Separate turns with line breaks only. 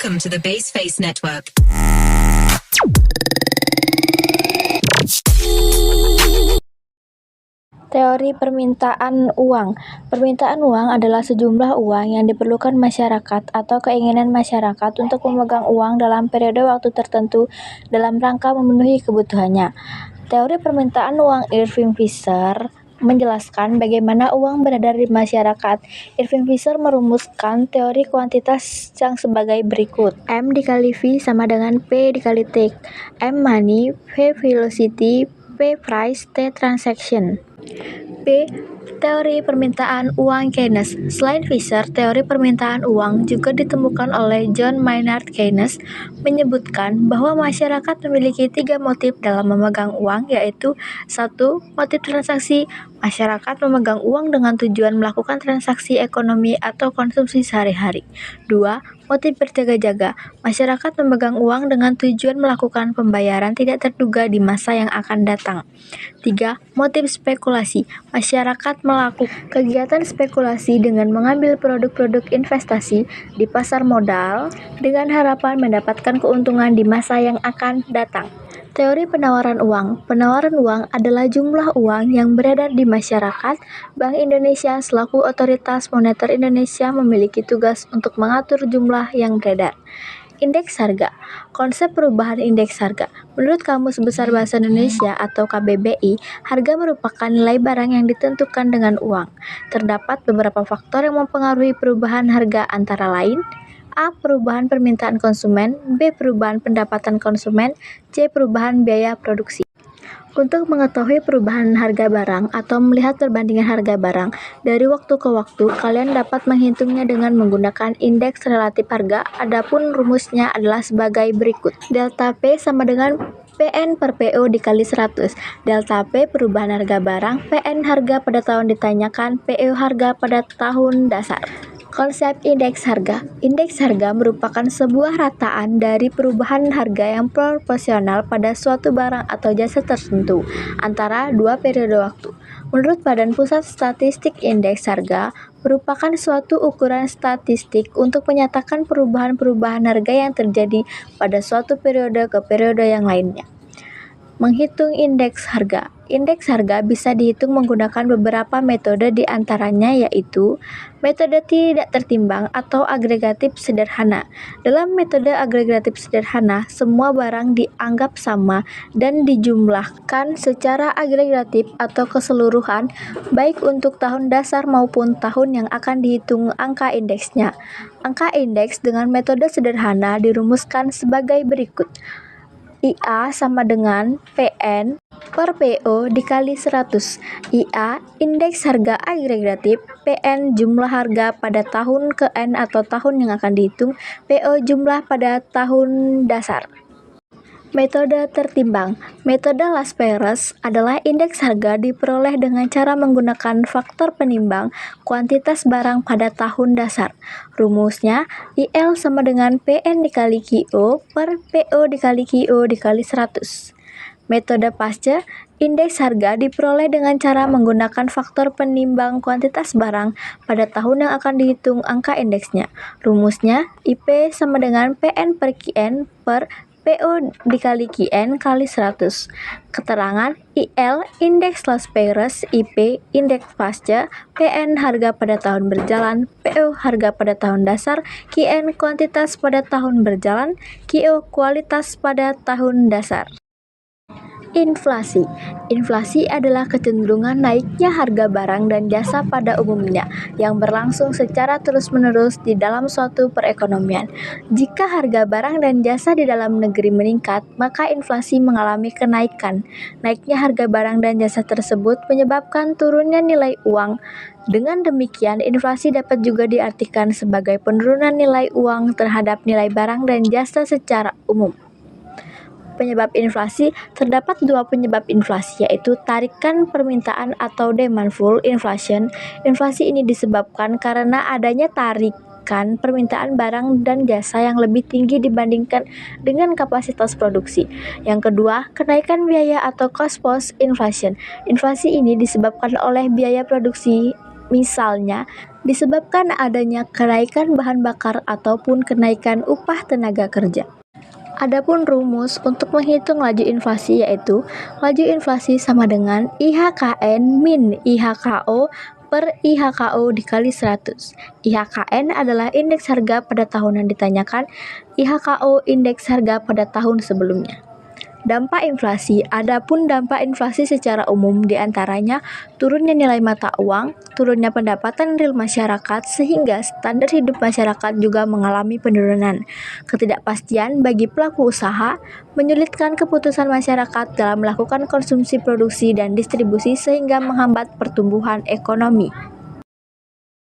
Welcome to the Baseface Network.
Teori permintaan uang. Permintaan uang adalah sejumlah uang yang diperlukan masyarakat atau keinginan masyarakat untuk memegang uang dalam periode waktu tertentu dalam rangka memenuhi kebutuhannya. Teori permintaan uang Irving Fisher menjelaskan bagaimana uang beredar di masyarakat. Irving Fisher merumuskan teori kuantitas yang sebagai berikut. M dikali V sama dengan P dikali T. M money, V velocity, P price, T transaction. P. Teori permintaan uang Keynes. Selain Fisher, teori permintaan uang juga ditemukan oleh John Maynard Keynes, menyebutkan bahwa masyarakat memiliki 3 motif dalam memegang uang, yaitu 1. Motif transaksi. Masyarakat memegang uang dengan tujuan melakukan transaksi ekonomi atau konsumsi sehari-hari. 2. Motif berjaga-jaga. Masyarakat memegang uang dengan tujuan melakukan pembayaran tidak terduga di masa yang akan datang. 3. Motif spekulasi. Masyarakat melakukan kegiatan spekulasi dengan mengambil produk-produk investasi di pasar modal dengan harapan mendapatkan keuntungan di masa yang akan datang. Teori penawaran uang. Penawaran uang adalah jumlah uang yang beredar di masyarakat. Bank Indonesia selaku otoritas moneter Indonesia memiliki tugas untuk mengatur jumlah yang beredar. Indeks harga. Konsep perubahan indeks harga. Menurut Kamus Besar Bahasa Indonesia atau KBBI, harga merupakan nilai barang yang ditentukan dengan uang. Terdapat beberapa faktor yang mempengaruhi perubahan harga antara lain: A. Perubahan permintaan konsumen, B. Perubahan pendapatan konsumen, C. Perubahan biaya produksi. Untuk mengetahui perubahan harga barang atau melihat perbandingan harga barang dari waktu ke waktu, kalian dapat menghitungnya dengan menggunakan indeks relatif harga. Adapun rumusnya adalah sebagai berikut. Delta P sama dengan PN per PO dikali 100. Delta P perubahan harga barang, PN harga pada tahun ditanyakan, PO harga pada tahun dasar. Konsep indeks harga. Indeks harga merupakan sebuah rataan dari perubahan harga yang proporsional pada suatu barang atau jasa tertentu antara dua periode waktu. Menurut Badan Pusat Statistik, indeks harga merupakan suatu ukuran statistik untuk menyatakan perubahan-perubahan harga yang terjadi pada suatu periode ke periode yang lainnya. Menghitung indeks harga. Indeks harga bisa dihitung menggunakan beberapa metode, di antaranya yaitu metode tidak tertimbang atau agregatif sederhana. Dalam metode agregatif sederhana, semua barang dianggap sama dan dijumlahkan secara agregatif atau keseluruhan, baik untuk tahun dasar maupun tahun yang akan dihitung angka indeksnya. Angka indeks dengan metode sederhana dirumuskan sebagai berikut. IA sama dengan PN per PO dikali 100. IA indeks harga agregatif, PN jumlah harga pada tahun ke N atau tahun yang akan dihitung, PO jumlah pada tahun dasar. Metode tertimbang. Metode Las-Perez adalah indeks harga diperoleh dengan cara menggunakan faktor penimbang kuantitas barang pada tahun dasar. Rumusnya, IL sama dengan PN dikali QO per PO dikali QO dikali 100. Metode Pasce, indeks harga diperoleh dengan cara menggunakan faktor penimbang kuantitas barang pada tahun yang akan dihitung angka indeksnya. Rumusnya, IP sama dengan PN per QN per PO dikali QN kali 100. Keterangan IL indeks Las-Perez, IP indeks Pasce, PN harga pada tahun berjalan, PO harga pada tahun dasar, QN kuantitas pada tahun berjalan, QO kualitas pada tahun dasar. Inflasi. Inflasi adalah kecenderungan naiknya harga barang dan jasa pada umumnya yang berlangsung secara terus-menerus di dalam suatu perekonomian. Jika harga barang dan jasa di dalam negeri meningkat, maka inflasi mengalami kenaikan. Naiknya harga barang dan jasa tersebut menyebabkan turunnya nilai uang. Dengan demikian, inflasi dapat juga diartikan sebagai penurunan nilai uang terhadap nilai barang dan jasa secara umum. Penyebab inflasi. Terdapat 2 penyebab inflasi, yaitu tarikan permintaan atau demand pull inflation. Inflasi ini disebabkan karena adanya tarikan permintaan barang dan jasa yang lebih tinggi dibandingkan dengan kapasitas produksi. Yang kedua, kenaikan biaya atau cost push inflation. Inflasi ini disebabkan oleh biaya produksi. Misalnya, disebabkan adanya kenaikan bahan bakar ataupun kenaikan upah tenaga kerja. Adapun rumus untuk menghitung laju inflasi yaitu laju inflasi sama dengan IHKN min IHKO per IHKO dikali 100. IHKN adalah indeks harga pada tahun yang ditanyakan, IHKO indeks harga pada tahun sebelumnya. Dampak inflasi. Adapun dampak inflasi secara umum diantaranya turunnya nilai mata uang, turunnya pendapatan real masyarakat sehingga standar hidup masyarakat juga mengalami penurunan. Ketidakpastian bagi pelaku usaha menyulitkan keputusan masyarakat dalam melakukan konsumsi produksi dan distribusi sehingga menghambat pertumbuhan ekonomi.